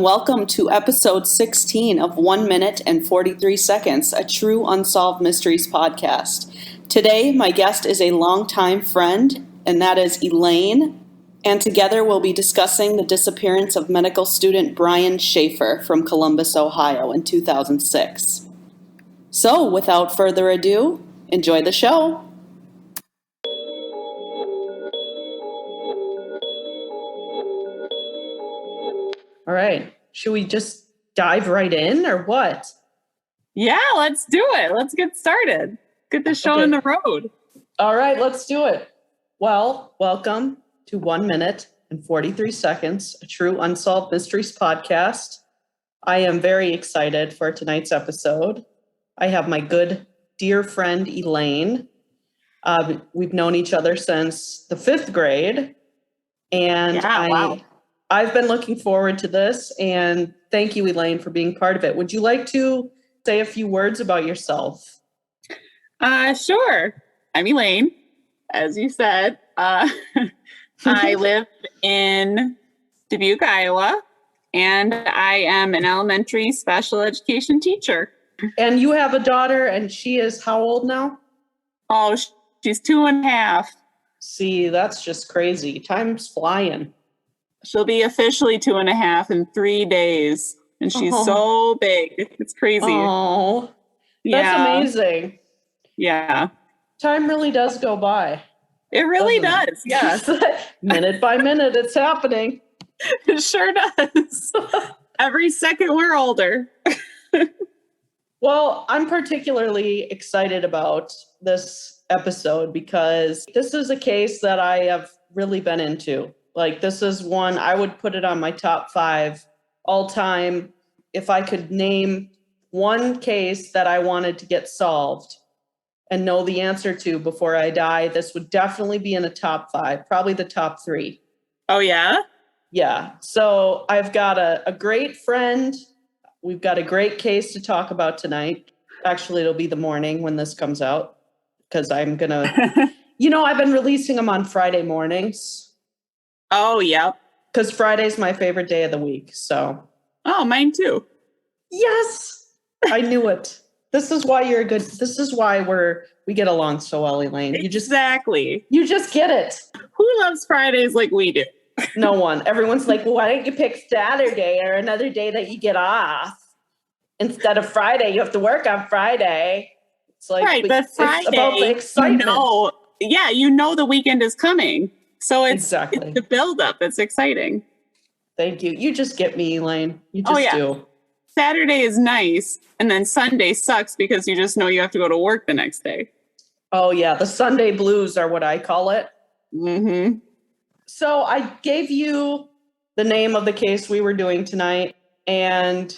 welcome to episode 16 of 1 Minute and 43 Seconds, a true Unsolved Mysteries podcast. Today, my guest is a longtime friend, and that is Elaine, and together we'll be discussing the disappearance of medical student Brian Shaffer from Columbus, Ohio in 2006. So, without further ado, enjoy the show. All right. Should we just dive right in or what? Yeah, let's do it. Let's get started. Get the show on the road. All right, let's do it. Well, welcome to 1 Minute and 43 Seconds, a true Unsolved Mysteries podcast. I am very excited for tonight's episode. I have my good, dear friend, Elaine. We've known each other since the 5th grade. And I've been looking forward to this, and thank you, Elaine, for being part of it. Would you like to say a few words about yourself? Sure. I'm Elaine, as you said. I live in Dubuque, Iowa, and I am an elementary special education teacher. And you have a daughter, and she is how old now? Oh, she's 2.5. See, that's just crazy. Time's flying. She'll be officially 2.5 in 3 days. And she's so big. It's crazy. Oh, that's amazing. Yeah. Time really does go by. It really does. Yes. Minute by minute, it's happening. It sure does. Every second we're older. Well, I'm particularly excited about this episode because this is a case that I have really been into. Like, this is one, I would put it on my top 5 all time. If I could name one case that I wanted to get solved and know the answer to before I die, this would definitely be in the top 5, probably the top 3. Oh, yeah? Yeah. So I've got a great friend. We've got a great case to talk about tonight. Actually, it'll be the morning when this comes out because I'm going to, I've been releasing them on Friday mornings. Oh, yeah. Because Friday's my favorite day of the week, so. Oh, mine too. Yes! I knew it. This is why we get along so well, Elaine. Exactly. You just get it. Who loves Fridays like we do? No one. Everyone's like, well, why don't you pick Saturday or another day that you get off? Instead of Friday, you have to work on Friday. It's like, right, but Friday, it's about the excitement. You know the weekend is coming. So it's exactly the build-up. It's exciting. Thank you. You just get me, Elaine. You just do. Saturday is nice, and then Sunday sucks because you just know you have to go to work the next day. Oh, yeah. The Sunday blues are what I call it. Mm-hmm. So I gave you the name of the case we were doing tonight, and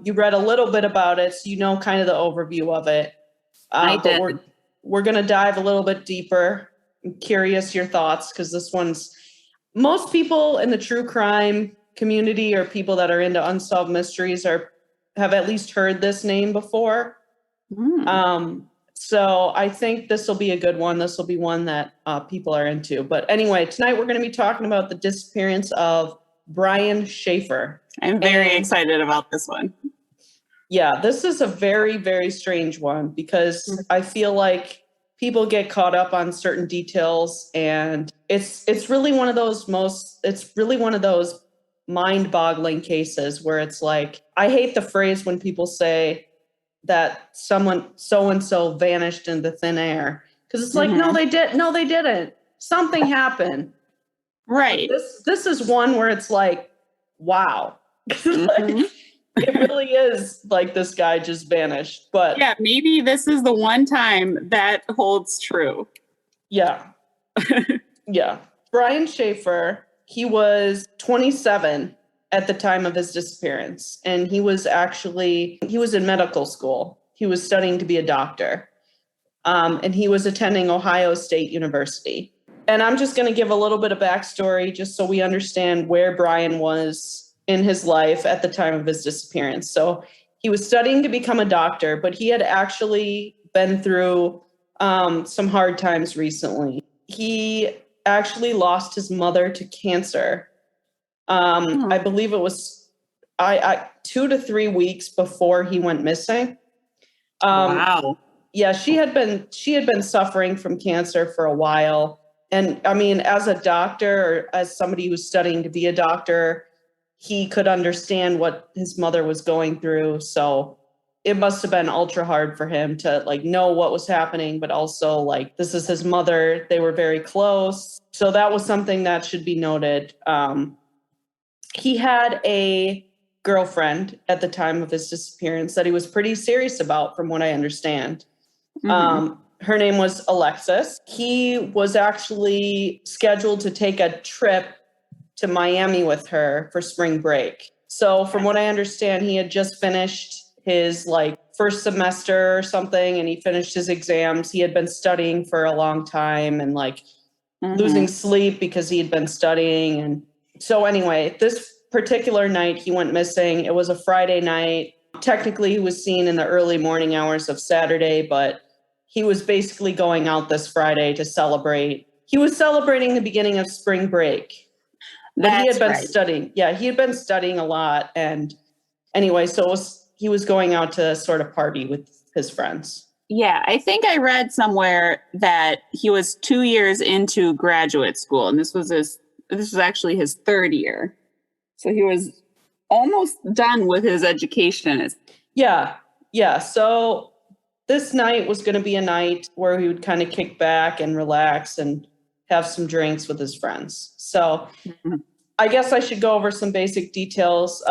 you read a little bit about it, so you know kind of the overview of it. I did. But we're going to dive a little bit deeper. I'm curious your thoughts, because this one's, most people in the true crime community or people that are into unsolved mysteries have at least heard this name before. So I think this will be a good one. This will be one that people are into. But anyway, tonight we're going to be talking about the disappearance of Brian Shaffer. I'm very excited about this one. Yeah, this is a very, very strange one because I feel like people get caught up on certain details, and it's really one of those mind-boggling cases where it's like, I hate the phrase when people say that someone so-and-so vanished into thin air, because it's like, no, they didn't. Something happened. Right. This is one where it's like, wow. Like, it really is like this guy just vanished. But yeah, maybe this is the one time that holds true. Yeah. Yeah. Brian Shaffer, he was 27 at the time of his disappearance. And he was in medical school. He was studying to be a doctor. And he was attending Ohio State University. And I'm just going to give a little bit of backstory just so we understand where Brian was in his life at the time of his disappearance. So he was studying to become a doctor, but he had actually been through some hard times recently. He actually lost his mother to cancer. I believe it was I 2 to 3 weeks before he went missing. Wow. Yeah, she had been suffering from cancer for a while. And I mean, as a doctor or as somebody who's studying to be a doctor, he could understand what his mother was going through. So it must have been ultra hard for him to like know what was happening, but also like this is his mother. They were very close. So that was something that should be noted. He had a girlfriend at the time of his disappearance that he was pretty serious about, from what I understand. Her name was Alexis. He was actually scheduled to take a trip to Miami with her for spring break. So from what I understand, he had just finished his like first semester or something, and he finished his exams. He had been studying for a long time and like losing sleep because he had been studying. And so anyway, this particular night he went missing. It was a Friday night. Technically, he was seen in the early morning hours of Saturday, but he was basically going out this Friday to celebrate. He was celebrating the beginning of spring break. But he had been studying. Yeah, he had been studying a lot. And anyway, so he was going out to sort of party with his friends. Yeah, I think I read somewhere that he was 2 years into graduate school, and this was actually his third year. So he was almost done with his education. Yeah. So this night was going to be a night where he would kind of kick back and relax and have some drinks with his friends. So I guess I should go over some basic details.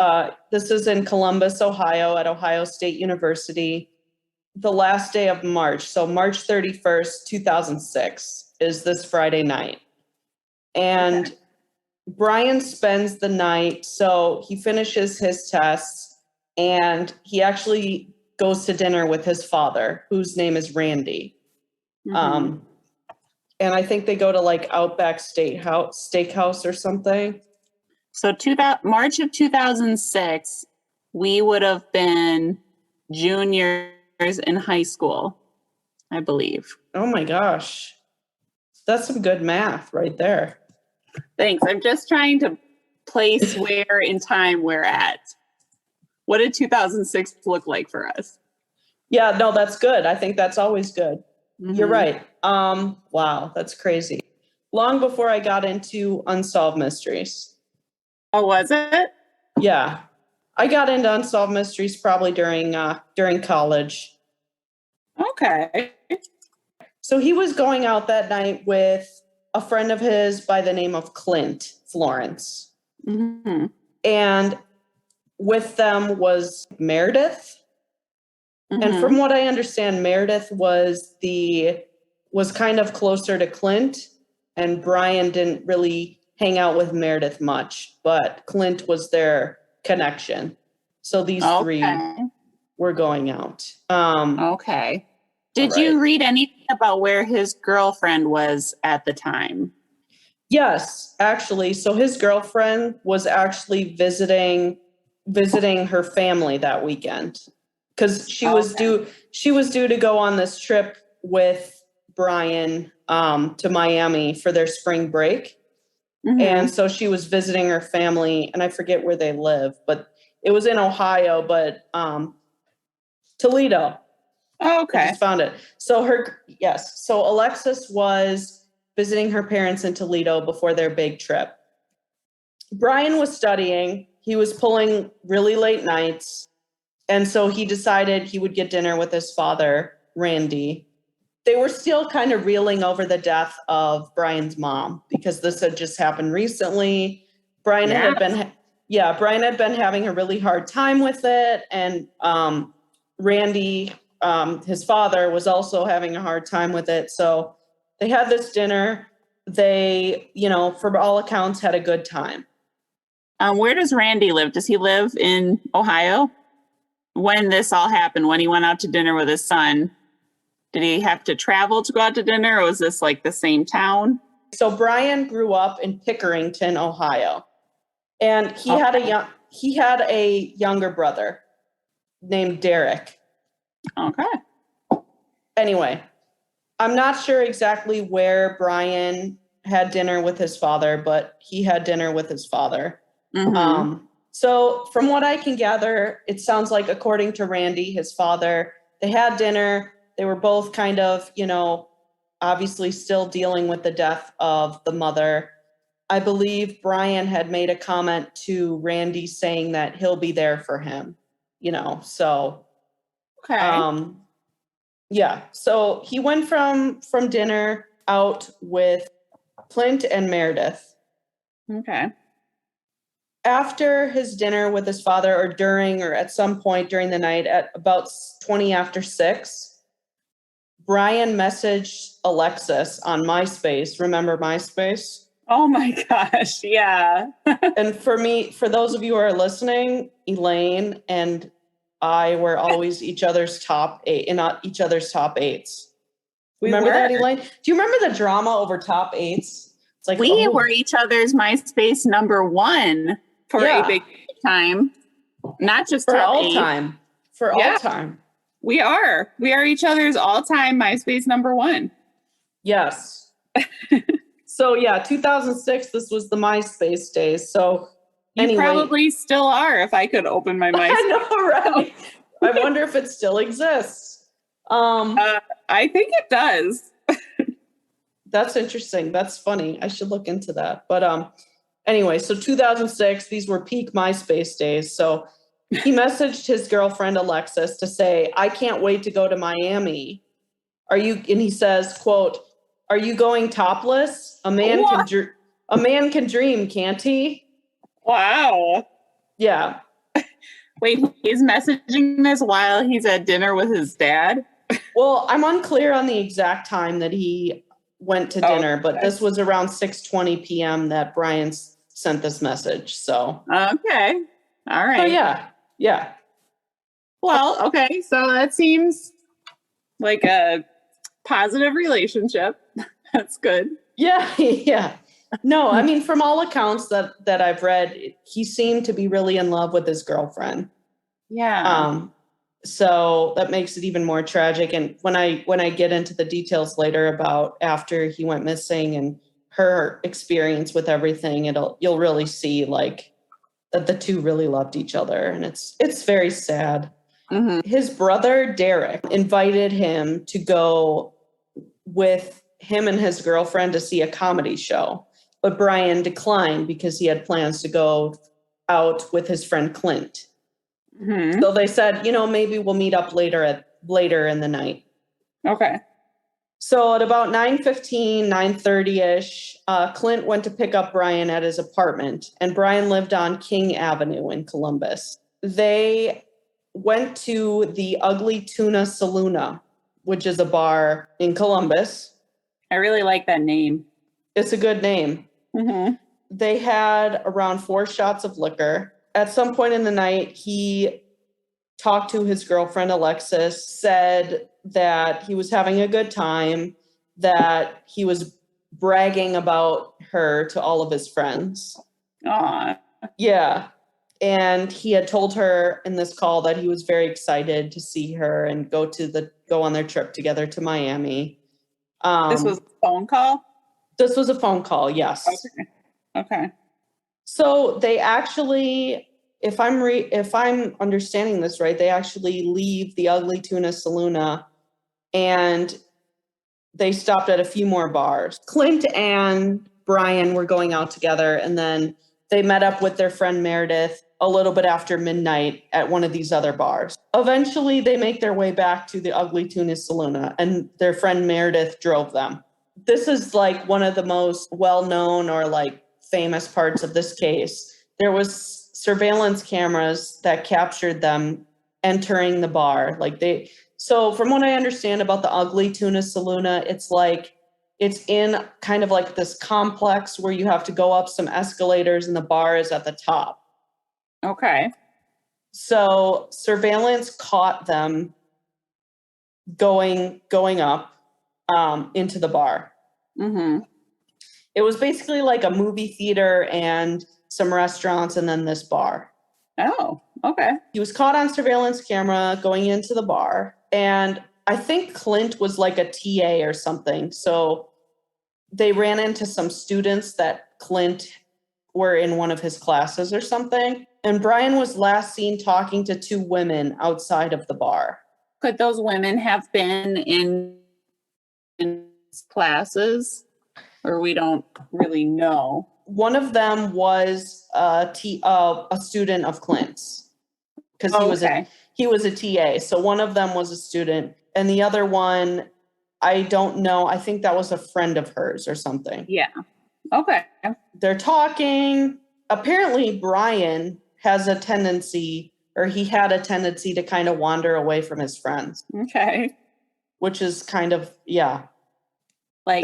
This is in Columbus, Ohio, at Ohio State University. The last day of March, so March 31st, 2006, is this Friday night. And Brian spends the night, so he finishes his tests, and he actually goes to dinner with his father, whose name is Randy. And I think they go to like Outback Steakhouse or something. So March of 2006, we would have been juniors in high school, I believe. Oh my gosh. That's some good math right there. Thanks. I'm just trying to place where in time we're at. What did 2006 look like for us? Yeah, no, that's good. I think that's always good. You're right. Wow, that's crazy. Long before I got into unsolved mysteries. Oh, was it? Yeah. I got into unsolved mysteries probably during college. Okay. So he was going out that night with a friend of his by the name of Clint Florence. And with them was Meredith. And from what I understand, Meredith was kind of closer to Clint, and Brian didn't really hang out with Meredith much, but Clint was their connection. So these three were going out. Okay. Did you read anything about where his girlfriend was at the time? Yes, actually. So his girlfriend was actually visiting her family that weekend, because she was due to go on this trip with Brian to Miami for their spring break. And so she was visiting her family, and I forget where they live, but it was in Ohio, but Toledo. Oh, okay. I just found it. So so Alexis was visiting her parents in Toledo before their big trip. Brian was studying. He was pulling really late nights. And so he decided he would get dinner with his father, Randy. They were still kind of reeling over the death of Brian's mom, because this had just happened recently. Brian had been having a really hard time with it. And Randy, his father, was also having a hard time with it. So they had this dinner. They, for all accounts, had a good time. Where does Randy live? Does he live in Ohio? When this all happened, when he went out to dinner with his son, did he have to travel to go out to dinner, or was this like the same town? So Brian grew up in Pickerington, Ohio, and he had a younger brother named Derek. Okay. Anyway, I'm not sure exactly where Brian had dinner with his father, but he had dinner with his father. So from what I can gather, it sounds like, according to Randy, his father, they had dinner. They were both kind of, obviously still dealing with the death of the mother. I believe Brian had made a comment to Randy saying that he'll be there for him, so. Okay. Yeah. So he went from dinner out with Clint and Meredith. Okay. After his dinner with his father, or during, or at some point during the night at about 20 after 6, Brian messaged Alexis on MySpace. Remember MySpace? Oh my gosh. Yeah. And for those of you who are listening, Elaine and I were always each other's top 8, and not each other's top 8s. Remember that, Elaine? Do you remember the drama over top 8s? It's like, we were each other's MySpace #1 for a big time. Not just for top all 8. time. For all time. We are each other's all-time MySpace #1. Yes. So yeah, 2006, this was the MySpace days. So you probably still are, if I could open my MySpace. I know, right? I wonder if it still exists. I think it does. That's interesting. That's funny. I should look into that. But anyway, so 2006, these were peak MySpace days. So he messaged his girlfriend Alexis to say, "I can't wait to go to Miami. And he says, quote, "Are you going topless? A man can dream, can't he?" Wow. Yeah. Wait, he's messaging this while he's at dinner with his dad? Well, I'm unclear on the exact time that he went to dinner, but this was around 6:20 p.m. that Brian sent this message. So. Okay. All right. So yeah. Well, okay. So that seems like a positive relationship. That's good. Yeah. No, I mean, from all accounts that I've read, he seemed to be really in love with his girlfriend. Yeah. So that makes it even more tragic. And when I get into the details later about after he went missing and her experience with everything, you'll really see like that the two really loved each other, and it's very sad. Mm-hmm. His brother Derek invited him to go with him and his girlfriend to see a comedy show, but Brian declined because he had plans to go out with his friend Clint. Mm-hmm. So they said, maybe we'll meet up later in the night. Okay. So at about 9:15, 9:30-ish, Clint went to pick up Brian at his apartment, and Brian lived on King Avenue in Columbus. They went to the Ugly Tuna Saloona, which is a bar in Columbus. I really like that name. It's a good name. Mm-hmm. They had around 4 shots of liquor. At some point in the night, he talked to his girlfriend, Alexis, said that he was having a good time, that he was bragging about her to all of his friends. Aww. Yeah. And he had told her in this call that he was very excited to see her and go on their trip together to Miami. This was a phone call? This was a phone call, yes. Okay. So they actually, if I'm understanding this right, they actually leave the Ugly Tuna Saloona and they stopped at a few more bars. Clint and Brian were going out together, and then they met up with their friend Meredith a little bit after midnight at one of these other bars. Eventually, they make their way back to the Ugly Tuna Saloona, and their friend Meredith drove them. This is like one of the most well-known or like famous parts of this case. There was surveillance cameras that captured them entering the bar. So from what I understand about the Ugly Tuna Saloona, it's in kind of like this complex where you have to go up some escalators and the bar is at the top. Okay. So surveillance caught them going up into the bar. Mm-hmm. It was basically like a movie theater and some restaurants and then this bar. Oh, okay. He was caught on surveillance camera going into the bar. And I think Clint was like a TA or something. So they ran into some students that Clint were in one of his classes or something. And Brian was last seen talking to two women outside of the bar. Could those women have been in classes, or we don't really know? One of them was a student of Clint's, because he was a TA. So one of them was a student, and the other one, I don't know. I think that was a friend of hers or something. Yeah. Okay. They're talking. Apparently, Brian has a tendency, or he had a tendency to kind of wander away from his friends. Okay. Which is kind of, yeah. Like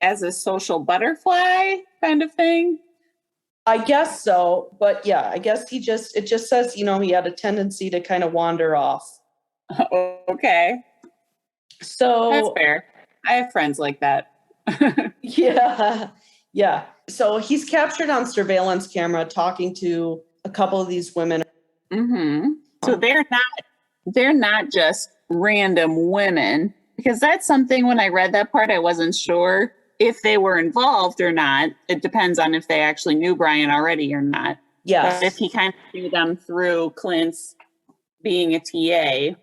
as a social butterfly kind of thing? I guess so. But yeah, I guess it just says, he had a tendency to kind of wander off. Okay. So that's fair. I have friends like that. Yeah. Yeah. So he's captured on surveillance camera talking to a couple of these women. Mm-hmm. So they're not just random women, because that's something when I read that part, I wasn't sure if they were involved or not. It depends on if they actually knew Brian already or not. Yes. But if he kind of knew them through Clint's being a TA,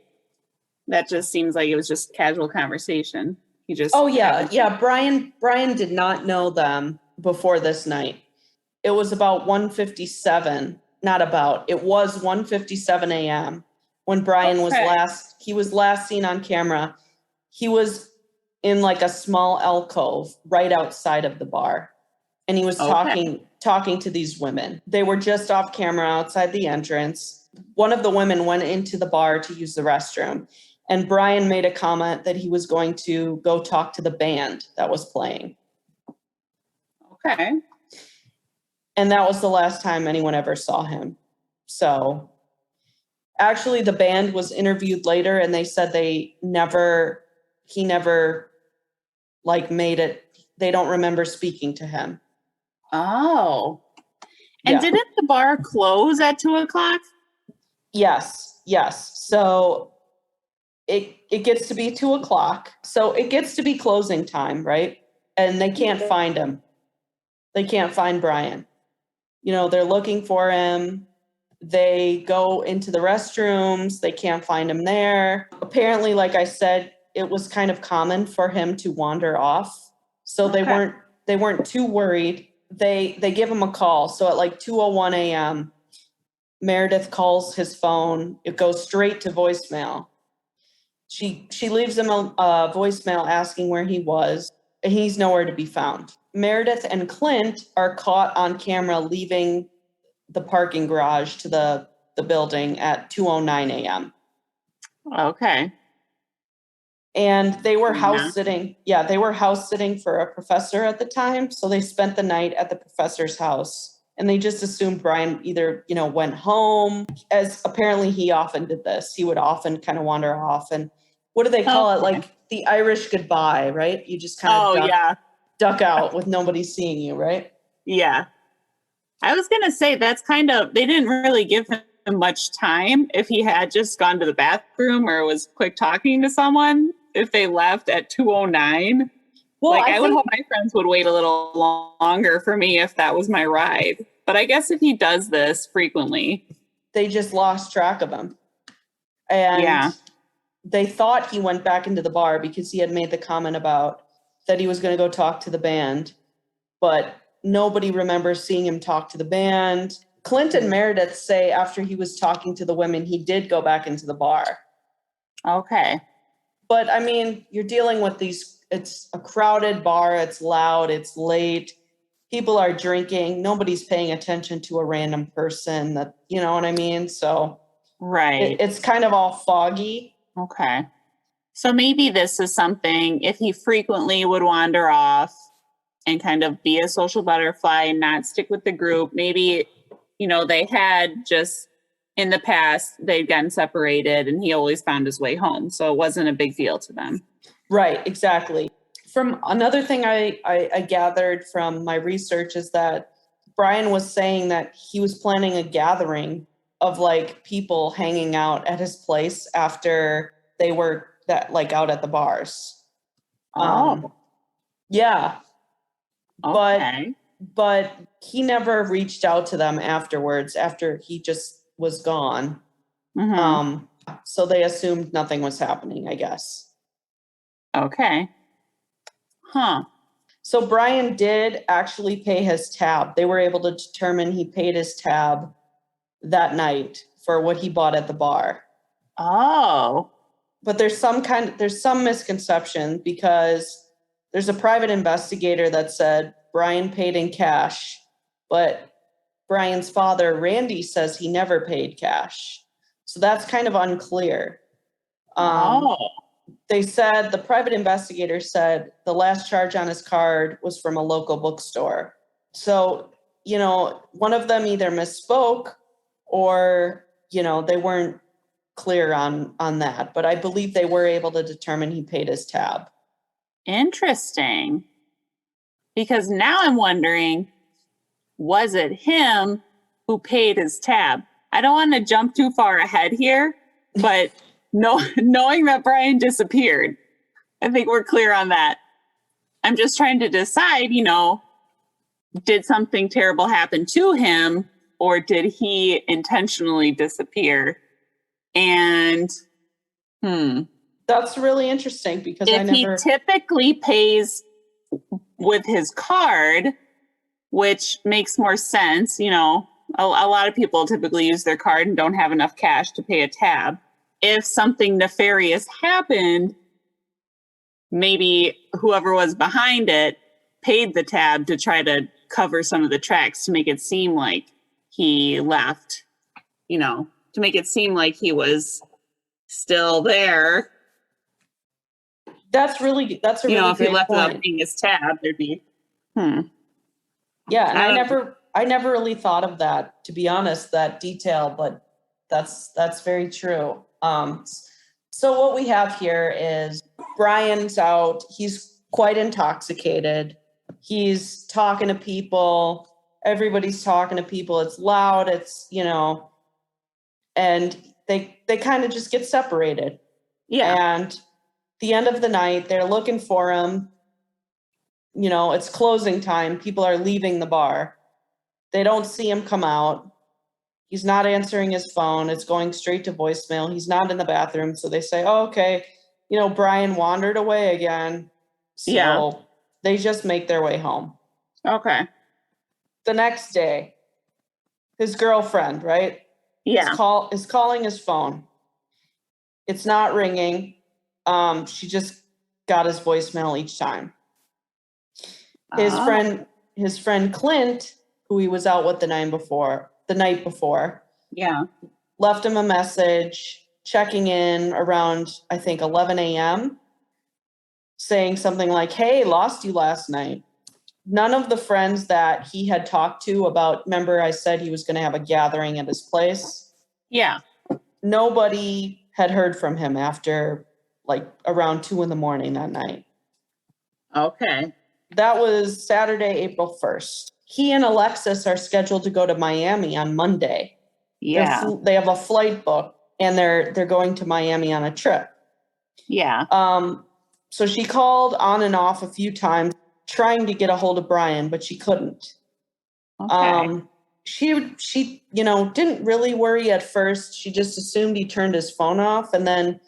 that just seems like it was just casual conversation. He just Brian did not know them before this night. It was about 1:57. It was 1:57 a.m. when Brian was last seen on camera. He was in like a small alcove right outside of the bar, and he was talking to these women. They were just off camera outside the entrance. One of the women went into the bar to use the restroom, and Brian made a comment that he was going to go talk to the band that was playing. Okay. And that was the last time anyone ever saw him. So actually the band was interviewed later, and they said he never like made it. They don't remember speaking to him. Oh. And didn't the bar close at 2:00? Yes. So it gets to be 2:00. So it gets to be closing time, right? And they can't find him. They can't find Brian. They're looking for him. They go into the restrooms. They can't find him there. Apparently, like I said, it was kind of common for him to wander off. So they weren't too worried. They give him a call. So at like 2:01 a.m., Meredith calls his phone. It goes straight to voicemail. She leaves him a voicemail asking where he was, and he's nowhere to be found. Meredith and Clint are caught on camera leaving the parking garage to the building at 2:09 a.m. Okay. And they were house sitting. Yeah, they were house sitting for a professor at the time. So they spent the night at the professor's house. And they just assumed Brian either, went home, as apparently he often did this. He would often kind of wander off. And what do they call it? Like the Irish goodbye, right? You just kind of duck out with nobody seeing you, right? Yeah. I was going to say that's they didn't really give him much time if he had just gone to the bathroom or was quick talking to someone. If they left at 2:09, well, I would hope my friends would wait a little longer for me if that was my ride. But I guess if he does this frequently, they just lost track of him. And they thought he went back into the bar because he had made the comment about that he was going to go talk to the band, but nobody remembers seeing him talk to the band. Clint and Meredith say after he was talking to the women, he did go back into the bar. Okay. But I mean, you're dealing with it's a crowded bar. It's loud. It's late. People are drinking. Nobody's paying attention to a random person that, you know what I mean? So it's kind of all foggy. Okay. So maybe this is something, if he frequently would wander off and kind of be a social butterfly and not stick with the group, maybe, they had just in the past, they'd gotten separated and he always found his way home. So it wasn't a big deal to them. Right, exactly. From another thing I gathered from my research is that Brian was saying that he was planning a gathering of like people hanging out at his place after they were out at the bars. Oh. Yeah. Okay. but he never reached out to them afterwards after he just was gone. Mm-hmm. So they assumed nothing was happening, I guess. Okay. Huh. So Brian did actually pay his tab. They were able to determine he paid his tab that night for what he bought at the bar. Oh. But there's some misconception because there's a private investigator that said Brian paid in cash, but Brian's father, Randy, says he never paid cash. So that's kind of unclear. They said, the private investigator said the last charge on his card was from a local bookstore. So, one of them either misspoke or, they weren't clear on that. But I believe they were able to determine he paid his tab. Interesting. Because now I'm wondering, was it him who paid his tab? I don't want to jump too far ahead here, but knowing that Brian disappeared, I think we're clear on that. I'm just trying to decide, did something terrible happen to him or did he intentionally disappear? And, That's really interesting because he typically pays with his card, which makes more sense. A lot of people typically use their card and don't have enough cash to pay a tab. If something nefarious happened, maybe whoever was behind it paid the tab to try to cover some of the tracks to make it seem like he left, to make it seem like he was still there. That's a really if great he left point. without paying his tab, there'd be, Yeah, and I never really thought of that, to be honest, that detail, but that's very true. So what we have here is Brian's out. He's quite intoxicated. He's talking to people. Everybody's talking to people. It's loud. It's, and they kind of just get separated. Yeah. And the end of the night, they're looking for him. It's closing time. People are leaving the bar. They don't see him come out. He's not answering his phone. It's going straight to voicemail. He's not in the bathroom. So they say, oh, okay, Brian wandered away again. So they just make their way home. Okay. The next day, his girlfriend, right? Yeah. Is calling his phone. It's not ringing. She just got his voicemail each time. His friend Clint, who he was out with the night before, left him a message checking in around, I think, 11 a.m., saying something like, hey, lost you last night. None of the friends that he had talked to about, remember I said he was going to have a gathering at his place? Yeah. Nobody had heard from him after around 2 a.m. that night. Okay. That was Saturday, April 1st. He and Alexis are scheduled to go to Miami on Monday. Yeah. They have a flight booked and they're going to Miami on a trip. Yeah. So she called on and off a few times trying to get a hold of Brian, but she couldn't. Okay. She didn't really worry at first. She just assumed he turned his phone off, and then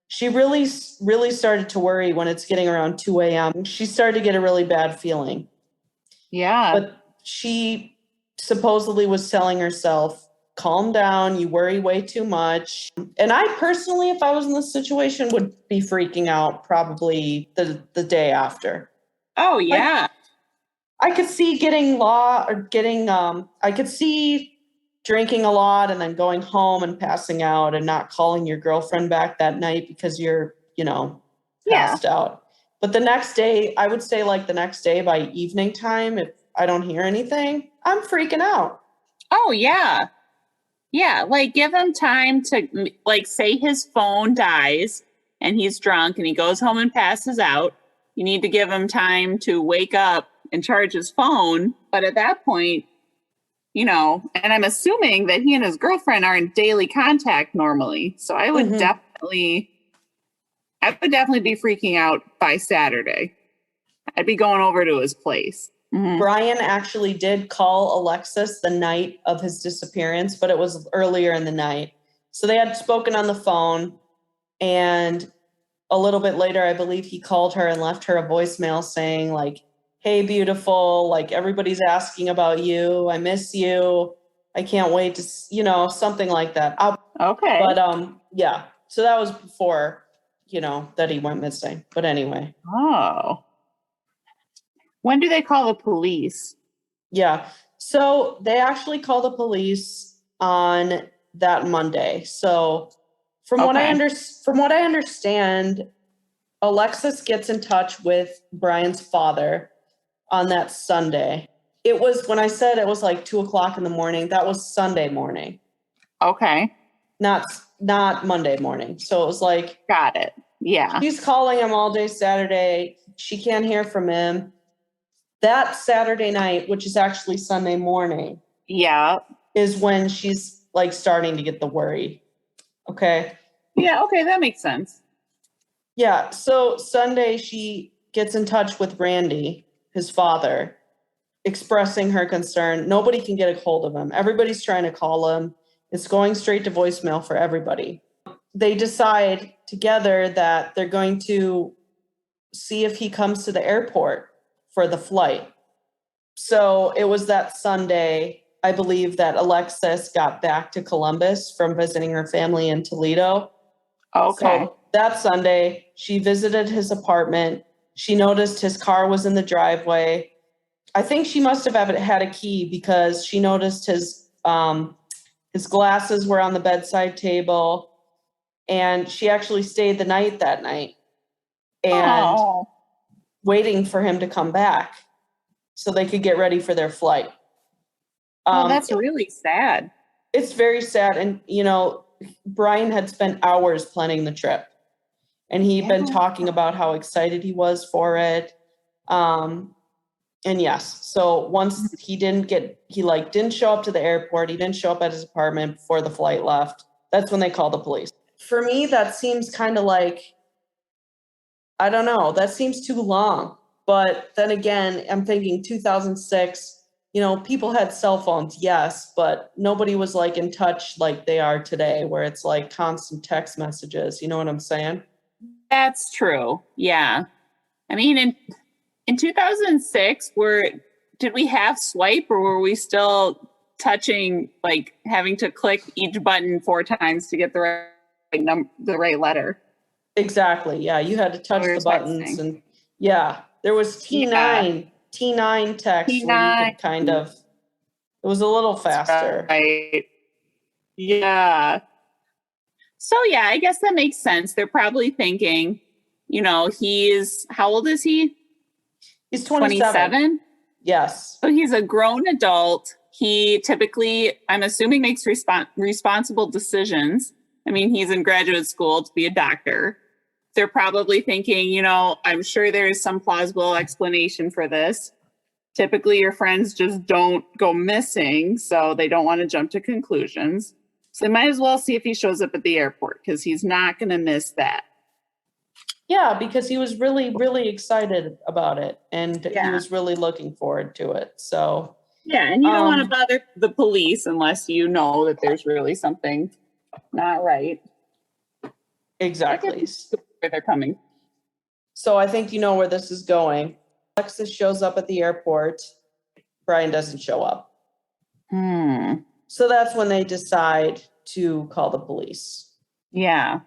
she really started to worry when it's getting around 2 a.m. She started to get a really bad feeling. Yeah. But she supposedly was telling herself, calm down, you worry way too much. And I personally, if I was in this situation, would be freaking out probably the day after. Oh, yeah. I could see I could see drinking a lot and then going home and passing out and not calling your girlfriend back that night because you're, passed out. But the next day, I would say the next day by evening time, if I don't hear anything, I'm freaking out. Oh, yeah. Yeah. Give him time to, say his phone dies and he's drunk and he goes home and passes out. You need to give him time to wake up and charge his phone. But at that point, and I'm assuming that he and his girlfriend are in daily contact normally. So I would definitely be freaking out by Saturday. I'd be going over to his place. Mhm. Brian actually did call Alexis the night of his disappearance, but it was earlier in the night. So they had spoken on the phone, and a little bit later, I believe he called her and left her a voicemail saying, like, hey, beautiful, like, everybody's asking about you. I miss you. I can't wait to, something like that. Okay. But yeah, so that was before, that he went missing. But anyway. Oh. When do they call the police? Yeah. So they actually called the police on that Monday. So from what I understand, Alexis gets in touch with Brian's father on that Sunday. It was, when I said it was like 2:00 in the morning, that was Sunday morning, Okay. not Monday morning. So it was like, Got it. Yeah. she's calling him all day Saturday. She can't hear from him. That Saturday night, which is actually Sunday morning, Yeah. is when she's like starting to get the worry. Okay. Yeah. Okay. That makes sense. Yeah. So Sunday, she gets in touch with Randy, his father, expressing her concern. Nobody can get a hold of him. Everybody's trying to call him. It's going straight to voicemail for everybody. They decide together that they're going to see if he comes to the airport for the flight. So it was that Sunday, I believe, that Alexis got back to Columbus from visiting her family in Toledo. Okay. So that Sunday, she visited his apartment. She noticed his car was in the driveway. I think she must have had a key because she noticed his glasses were on the bedside table, and she actually stayed the night that night and waiting for him to come back so they could get ready for their flight. That's really sad. It's very sad. And, Brian had spent hours planning the trip, and he'd been talking about how excited he was for it. And yes, so once he didn't show up to the airport, he didn't show up at his apartment before the flight left. That's when they called the police. For me, that seems kind of like, I don't know, that seems too long. But then again, I'm thinking 2006, people had cell phones, yes, but nobody was like in touch like they are today, where it's like constant text messages. You know what I'm saying? That's true. Yeah. I mean, in 2006, did we have swipe, or were we still touching, like having to click each button 4 times to get the right letter? Exactly. Yeah, you had to touch the buttons, and yeah, there was T9 text where you could kind of. It was a little faster. Right. Yeah. So yeah, I guess that makes sense. They're probably thinking, how old is he? He's 27. Yes. So he's a grown adult. He typically, I'm assuming, makes responsible decisions. I mean, he's in graduate school to be a doctor. They're probably thinking, I'm sure there's some plausible explanation for this. Typically, your friends just don't go missing, so they don't want to jump to conclusions. So they might as well see if he shows up at the airport, because he's not going to miss that. Yeah, because he was really, really excited about it, and he was really looking forward to it. So yeah, and you don't want to bother the police unless you know that there's really something not right. Exactly. Where they're coming. So I think you know where this is going. Alexis shows up at the airport. Brian doesn't show up. So that's when they decide to call the police. Yeah.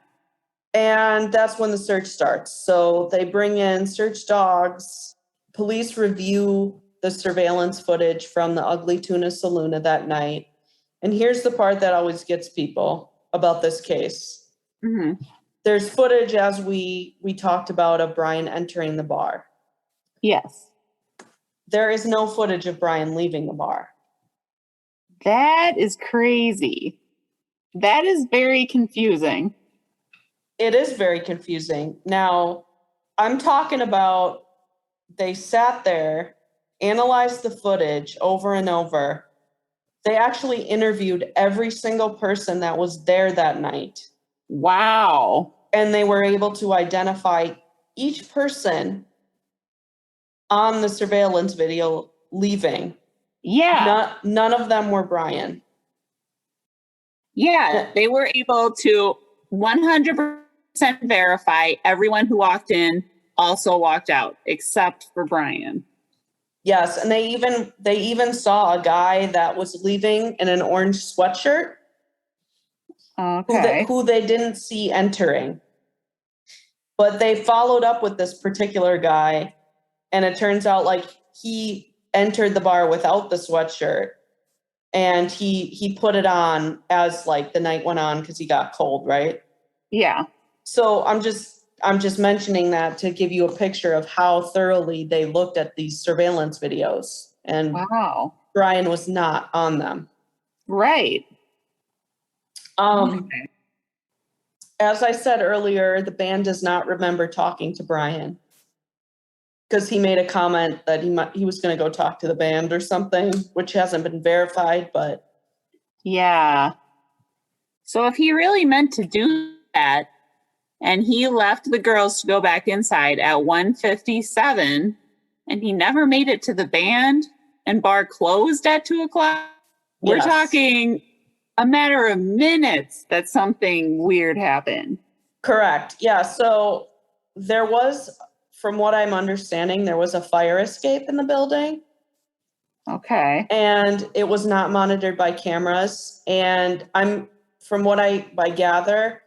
And that's when the search starts. So they bring in search dogs. Police review the surveillance footage from the Ugly Tuna Saloon that night. And here's the part that always gets people about this case. Mm-hmm. There's footage, as we talked about, of Brian entering the bar. Yes. There is no footage of Brian leaving the bar. That is crazy. That is very confusing. It is very confusing. Now, I'm talking about they sat there, analyzed the footage over and over. They actually interviewed every single person that was there that night. Wow. And they were able to identify each person on the surveillance video leaving. Yeah. None of them were Brian. Yeah, they were able to 100% verify everyone who walked in also walked out, except for Brian. Yes, and they even saw a guy that was leaving in an orange sweatshirt. Okay. Who they didn't see entering. But they followed up with this particular guy, and it turns out like he entered the bar without the sweatshirt, and he put it on as like the night went on because he got cold, right? Yeah. So I'm just mentioning that to give you a picture of how thoroughly they looked at these surveillance videos, and Wow. Brian was not on them. Right. Okay. As I said earlier, the band does not remember talking to Brian because he made a comment that he was going to go talk to the band or something, which hasn't been verified, but yeah. So if he really meant to do that and he left the girls to go back inside at 1:57 and he never made it to the band and bar closed at 2:00, we're yes. talking a matter of minutes that something weird happened. Correct. Yeah. So there was, from what I'm understanding, there was a fire escape in the building. Okay. And it was not monitored by cameras. And from what I gather,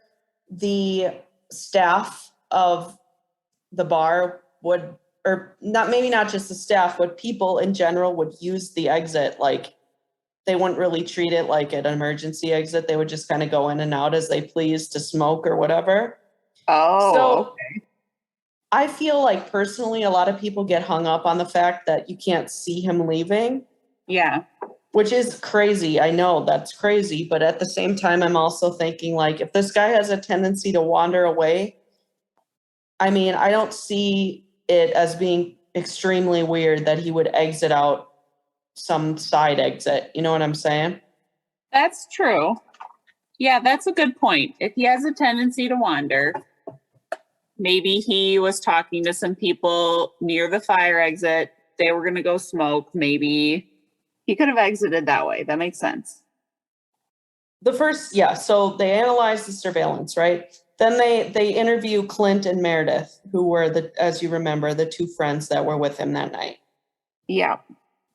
the staff of the bar would, or not, maybe not just the staff, but people in general would use the exit. Like they wouldn't really treat it like an emergency exit. They would just kind of go in and out as they please to smoke or whatever. Oh, so okay. I feel like personally, a lot of people get hung up on the fact that you can't see him leaving. Yeah. Which is crazy. I know that's crazy. But at the same time, I'm also thinking like, if this guy has a tendency to wander away, I mean, I don't see it as being extremely weird that he would exit out some side exit. You know what I'm saying? That's true. Yeah, that's a good point. If he has a tendency to wander, maybe he was talking to some people near the fire exit. They were going to go smoke. Maybe he could have exited that way. That makes sense. So they analyzed the surveillance, right? Then they interview Clint and Meredith, who were as you remember, the two friends that were with him that night. Yeah.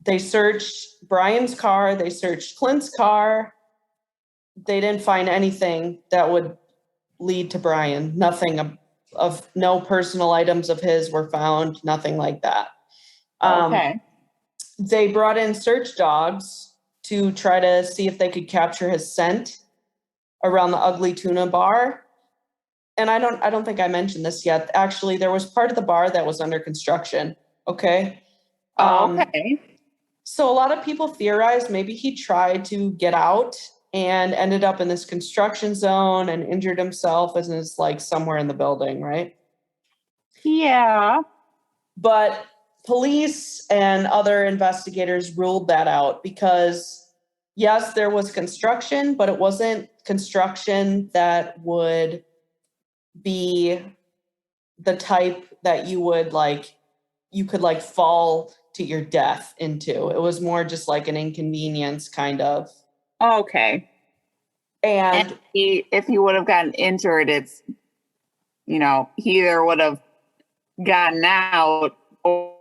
They searched Brian's car. They searched Clint's car. They didn't find anything that would lead to Brian. Nothing of no personal items of his were found. Nothing like that. Okay. They brought in search dogs to try to see if they could capture his scent around the Ugly Tuna bar. And I don't think I mentioned this yet. Actually, there was part of the bar that was under construction. Okay. Okay. So a lot of people theorize maybe he tried to get out and ended up in this construction zone and injured himself and is like somewhere in the building, right? Yeah. But police and other investigators ruled that out because, yes, there was construction, but it wasn't construction that would be the type that you could fall to your death into. It was more just like an inconvenience kind of. Okay. And if he would have gotten injured, it's, he either would have gotten out or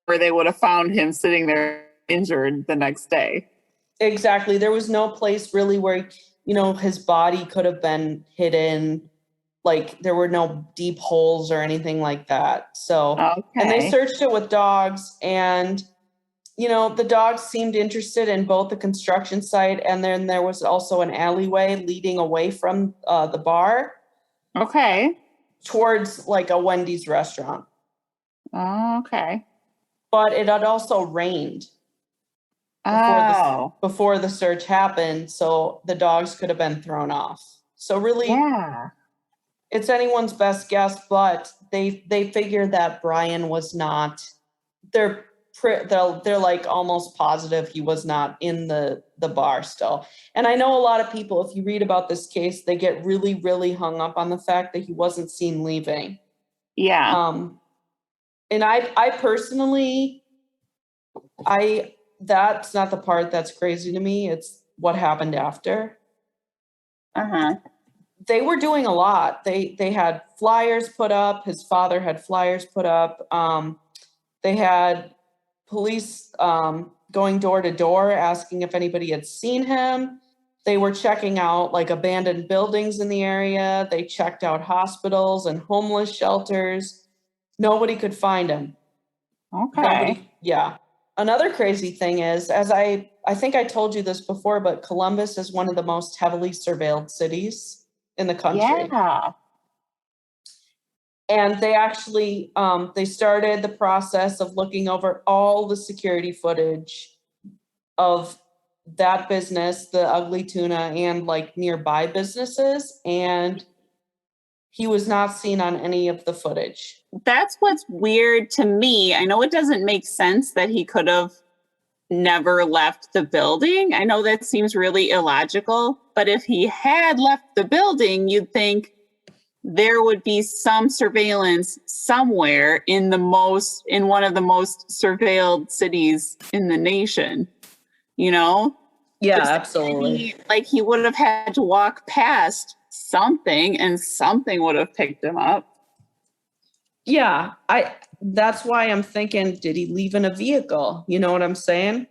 they would have found him sitting there injured the next day. Exactly. There was no place really where, his body could have been hidden. Like there were no deep holes or anything like that. So, And they searched it with dogs and, the dogs seemed interested in both the construction site and then there was also an alleyway leading away from the bar. Okay. Towards like a Wendy's restaurant. Okay. But it had also rained before the search happened, so the dogs could have been thrown off. So really, it's anyone's best guess, but they figure that Brian was not. They're like almost positive he was not in the bar still. And I know a lot of people, if you read about this case, they get really, really hung up on the fact that he wasn't seen leaving. Yeah. And I personally, that's not the part that's crazy to me. It's what happened after. Uh-huh. They were doing a lot. They had flyers put up. His father had flyers put up. They had police going door to door asking if anybody had seen him. They were checking out like abandoned buildings in the area. They checked out hospitals and homeless shelters. Nobody could find him. Okay. Yeah. Another crazy thing is, as I think I told you this before, but Columbus is one of the most heavily surveilled cities in the country. Yeah. And they actually they started the process of looking over all the security footage of that business, the Ugly Tuna, and like nearby businesses, and he was not seen on any of the footage. That's what's weird to me. I know it doesn't make sense that he could have never left the building. I know that seems really illogical, but if he had left the building, you'd think there would be some surveillance somewhere in one of the most surveilled cities in the nation, you know? Yeah, Just absolutely. like he would have had to walk past something and something would have picked him up. Yeah, that's why I'm thinking, did he leave in a vehicle? You know what I'm saying?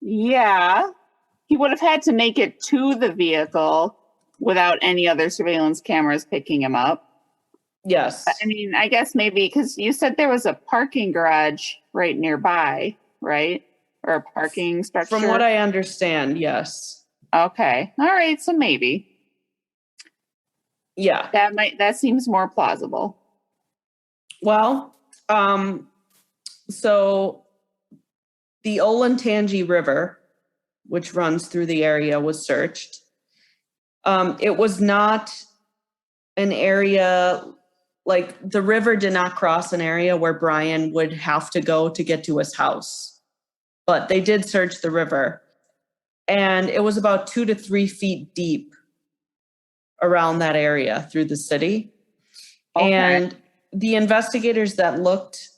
Yeah. He would have had to make it to the vehicle without any other surveillance cameras picking him up. Yes. I mean, I guess maybe because you said there was a parking garage right nearby, right? Or a parking structure. From what I understand, yes. Okay. All right. So maybe. Yeah. That seems more plausible. Well, so the Olentangy River, which runs through the area, was searched. It was not an area, like the river did not cross an area where Brian would have to go to get to his house. But they did search the river. And it was about 2 to 3 feet deep around that area through the city. Okay. And the investigators that looked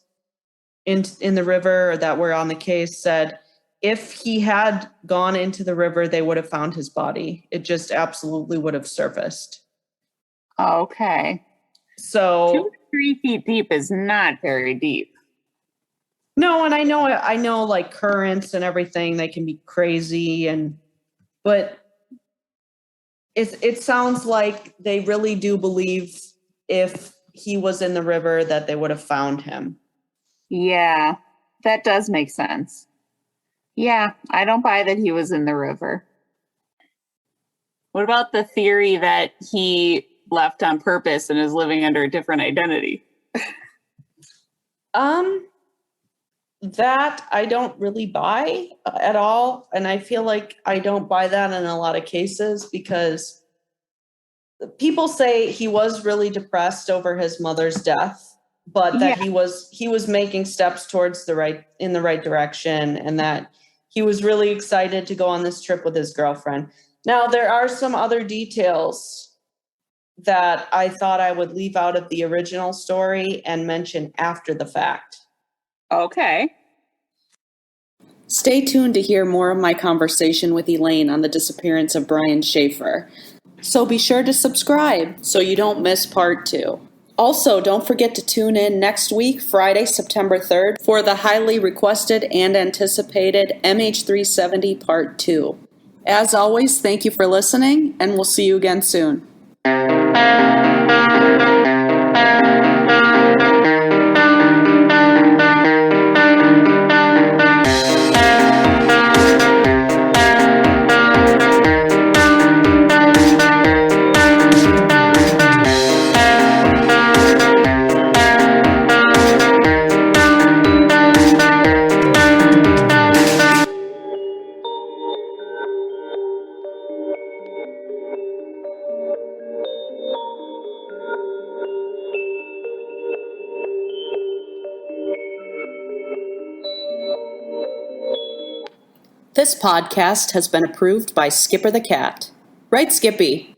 in the river, or that were on the case, said if he had gone into the river, they would have found his body. It just absolutely would have surfaced. Okay. So 2 to 3 feet deep is not very deep. no, and I know like currents and everything, they can be crazy, but it sounds like they really do believe if he was in the river that they would have found him. Yeah, that does make sense. Yeah, I don't buy that he was in the river. What about the theory that he left on purpose and is living under a different identity? That I don't really buy at all. And I feel like I don't buy that in a lot of cases because people say he was really depressed over his mother's death, but that he was making steps towards the right direction, and that he was really excited to go on this trip with his girlfriend. Now, there are some other details that I thought I would leave out of the original story and mention after the fact. Okay. Stay tuned to hear more of my conversation with Elaine on the disappearance of Brian Shaffer. So be sure to subscribe so you don't miss part 2. Also, don't forget to tune in next week, Friday, September 3rd, for the highly requested and anticipated MH370 Part 2. As always, thank you for listening, and we'll see you again soon. This podcast has been approved by Skipper the Cat. Right, Skippy?